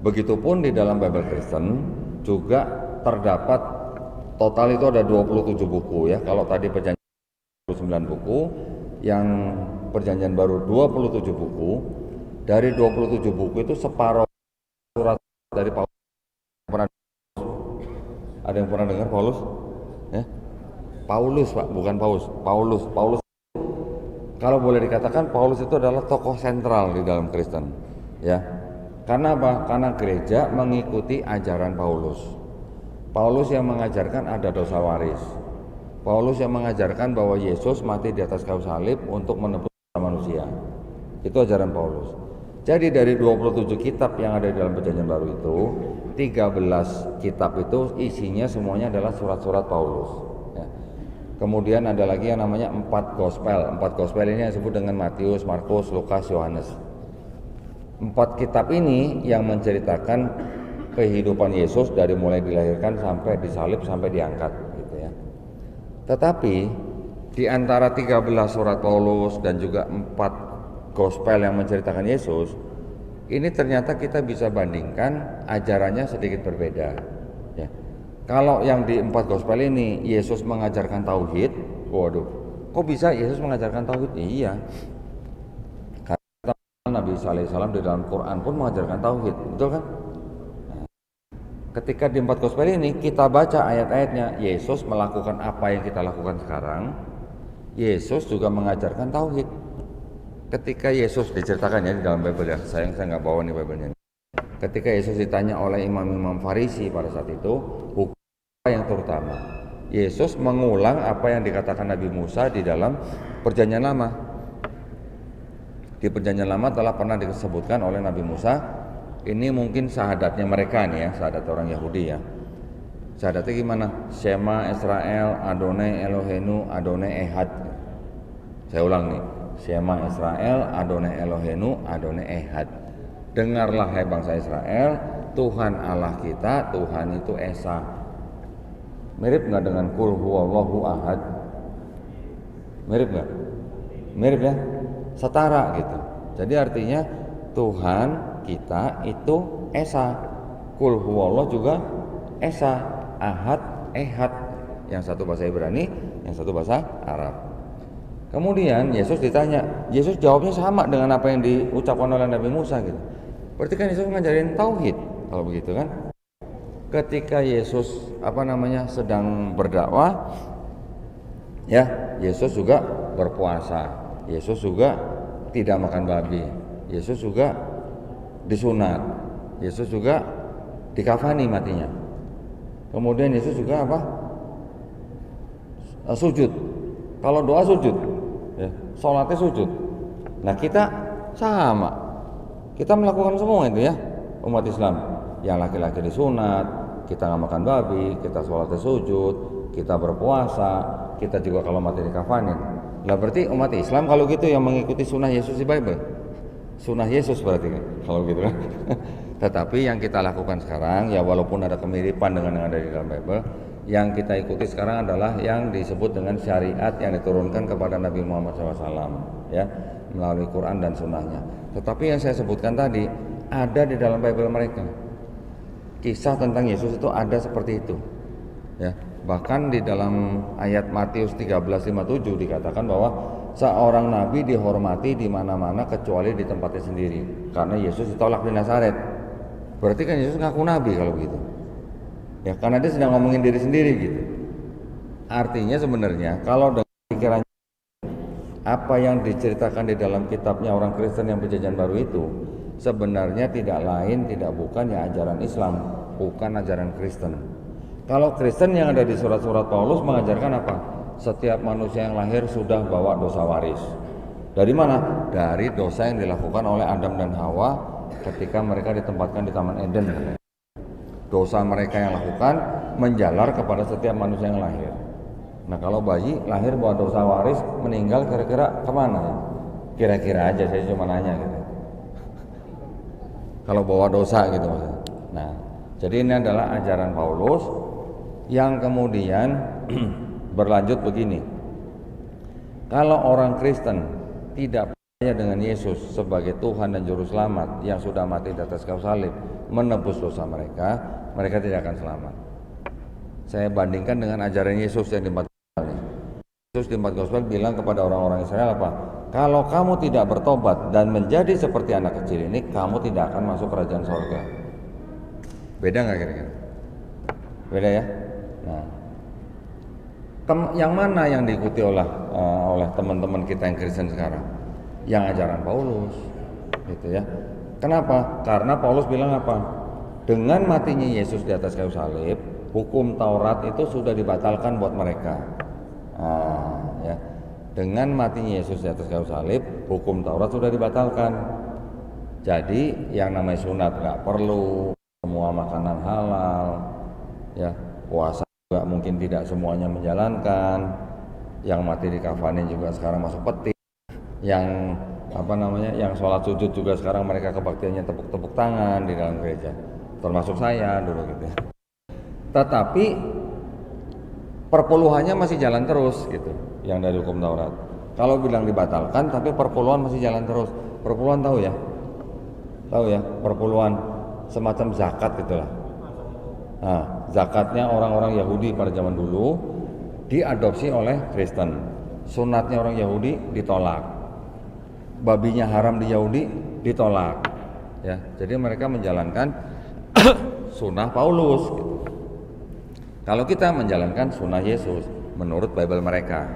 Begitupun di dalam Bible Kristen juga terdapat total itu ada 27 buku ya. Kalau tadi perjanjian 29 buku, yang perjanjian baru 27 buku. Dari 27 buku itu separuh surat dari Paulus. Ada yang pernah dengar Paulus? Ya? Paulus Pak, bukan Paus. Paulus. Kalau boleh dikatakan Paulus itu adalah tokoh sentral di dalam Kristen. Ya. Karena apa? Karena gereja mengikuti ajaran Paulus. Paulus yang mengajarkan ada dosa waris. Paulus yang mengajarkan bahwa Yesus mati di atas kayu salib untuk menebus dosa manusia. Itu ajaran Paulus. Jadi dari 27 kitab yang ada di dalam perjanjian baru itu, 13 kitab itu isinya semuanya adalah surat-surat Paulus. Ya. Kemudian ada lagi yang namanya 4 gospel. 4 gospel ini yang disebut dengan Matius, Markus, Lukas, Yohanes. 4 kitab ini yang menceritakan kehidupan Yesus dari mulai dilahirkan sampai disalib sampai diangkat gitu ya. Tetapi di antara 13 surat Paulus dan juga 4 gospel yang menceritakan Yesus, ini ternyata kita bisa bandingkan ajarannya sedikit berbeda ya. Kalau yang di 4 gospel ini Yesus mengajarkan tauhid, waduh, kok bisa Yesus mengajarkan tauhid? Iya, Nabi SAW di dalam Quran pun mengajarkan tauhid, betul kan? Nah, ketika di 4 gospel ini kita baca ayat-ayatnya, Yesus melakukan apa yang kita lakukan sekarang. Yesus juga mengajarkan tauhid. Ketika Yesus diceritakan ya di dalam Bible ya, saya nggak bawa nih Bible-nya. Ketika Yesus ditanya oleh imam-imam Farisi pada saat itu, hukum apa yang terutama? Yesus mengulang apa yang dikatakan Nabi Musa di dalam Perjanjian Lama. Di Perjanjian Lama telah pernah disebutkan oleh Nabi Musa, ini mungkin syahadatnya mereka nih ya, syahadat orang Yahudi ya. Syahadatnya gimana? Shema Israel, Adonai Elohenu, Adonai Ehad. Saya ulang nih, Shema Israel, Adonai Elohenu, Adonai Ehad. Dengarlah hai bangsa Israel, Tuhan Allah kita, Tuhan itu Esa. Mirip nggak dengan Qul huwallahu ahad? Mirip nggak? Mirip ya? Setara gitu. Jadi artinya Tuhan kita itu Esa. Qul huwallah juga Esa, Ahad, Ehad. Yang satu bahasa Ibrani, yang satu bahasa Arab. Kemudian Yesus ditanya, Yesus jawabnya sama dengan apa yang diucapkan oleh Nabi Musa gitu. Berarti kan Yesus ngajarin tauhid kalau begitu kan. Ketika Yesus sedang berdakwah, ya Yesus juga berpuasa. Yesus juga tidak makan babi. Yesus juga disunat. Yesus juga dikafani matinya. Kemudian Yesus juga sujud. Kalau doa sujud, ya, sholatnya sujud. Nah kita sama. Kita melakukan semua itu ya, umat Islam. Yang laki-laki disunat, kita nggak makan babi, kita sholatnya sujud, kita berpuasa, kita juga kalau mati dikafanin. Lah berarti umat Islam kalau gitu yang mengikuti sunnah Yesus di Bible, sunnah Yesus berarti kan, kalau gitu kan. Tetapi yang kita lakukan sekarang ya walaupun ada kemiripan dengan yang ada di dalam Bible, yang kita ikuti sekarang adalah yang disebut dengan syariat yang diturunkan kepada Nabi Muhammad SAW ya, melalui Quran dan sunnahnya. Tetapi yang saya sebutkan tadi ada di dalam Bible mereka. Kisah tentang Yesus itu ada seperti itu ya. Bahkan di dalam ayat Matius 13:57 dikatakan bahwa seorang nabi dihormati di mana-mana kecuali di tempatnya sendiri, karena Yesus ditolak di Nazaret. Berarti kan Yesus ngaku nabi kalau begitu. Ya, karena dia sedang ngomongin diri sendiri gitu. Artinya sebenarnya kalau dengan pikiran apa yang diceritakan di dalam kitabnya orang Kristen yang Perjanjian Baru itu sebenarnya tidak lain tidak bukan ya ajaran Islam, bukan ajaran Kristen. Kalau Kristen yang ada di surat-surat Paulus mengajarkan apa? Setiap manusia yang lahir sudah bawa dosa waris. Dari mana? Dari dosa yang dilakukan oleh Adam dan Hawa ketika mereka ditempatkan di Taman Eden. Dosa mereka yang lakukan menjalar kepada setiap manusia yang lahir. Nah kalau bayi lahir bawa dosa waris, meninggal kira-kira kemana? Kira-kira aja, saya cuma nanya gitu. Kalau bawa dosa gitu maksudnya. Nah, jadi ini adalah ajaran Paulus yang kemudian berlanjut begini. Kalau orang Kristen tidak percaya dengan Yesus sebagai Tuhan dan Juru Selamat yang sudah mati di atas kayu salib, menebus dosa mereka, mereka tidak akan selamat. Saya bandingkan dengan ajaran Yesus yang di empat gospel. Yesus di empat gospel bilang kepada orang-orang Israel apa? Kalau kamu tidak bertobat dan menjadi seperti anak kecil ini, kamu tidak akan masuk kerajaan sorga. Beda nggak kira-kira? Beda ya? Nah, yang mana yang diikuti oleh teman-teman kita yang Kristen sekarang? Yang ajaran Paulus, gitu ya. Kenapa? Karena Paulus bilang apa? Dengan matinya Yesus di atas kayu salib, hukum Taurat itu sudah dibatalkan buat mereka. Ya. Dengan matinya Yesus di atas kayu salib, hukum Taurat sudah dibatalkan. Jadi yang namanya sunat nggak perlu, semua makanan halal, ya puasa juga mungkin tidak semuanya menjalankan. Yang mati di kafanin juga sekarang masuk peti. Yang yang sholat sujud juga sekarang mereka kebaktiannya tepuk-tepuk tangan di dalam gereja, termasuk saya dulu gitu ya. Tetapi perpuluhannya masih jalan terus gitu, yang dari hukum Taurat. Kalau bilang dibatalkan, tapi perpuluhan masih jalan terus. Perpuluhan tahu ya, perpuluhan semacam zakat gitulah. Nah, zakatnya orang-orang Yahudi pada zaman dulu diadopsi oleh Kristen. Sunatnya orang Yahudi ditolak, babinya haram di Yahudi ditolak. Ya, jadi mereka menjalankan sunnah Paulus. Gitu. Kalau kita menjalankan sunnah Yesus menurut Bible mereka.